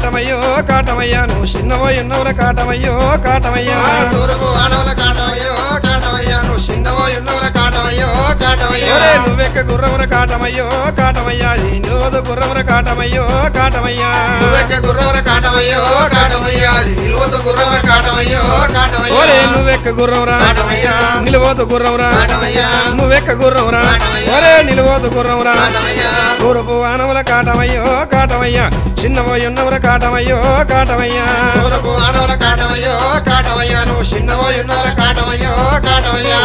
కాటమయ్యో కాటమయ్యా నువ్వు చిన్నవోయి ఉన్నవర కాటమయ్యో కాటమయ్యా తూర్పు ఆడవుల కాటమయ్యో కాటమయ్యా నువ్వు చిన్నవోయి ఉన్నవర కాటమయ్యో కాటమయ్యా నువ్వెక్క గుర్రవర కాటమయ్యో కాటమయ్యా అది నిలవదు గుర్రవర కాటమయ్యో కాటమయ్యా నువ్వెక్క గుర్రవర కాటమయ్యో కాటమయ్యా అది నిలవదు గుర్రవర కాటమయ్యో కాటమయ్యా నువ్వెక్క గుర్రవరా కాటమయ్యా నిలవదు గుర్రవరా కాటమయ్యా నువ్వెక్క గుర్రవరా నిలవదు గుర్రవరా కాటమయ్యా తూర్పు ఆనవుల కాటమయ్యో కాటమయ్యా చిన్నవోయి ఉన్నవర కాటమయ్యో కాటమయ్యా తూర్పు ఆడవుల కాటమయ్యో కాటమయ్యా నువ్వు చిన్నవోయి ఉన్నవర కాటమయ్యో కాటమయ్యా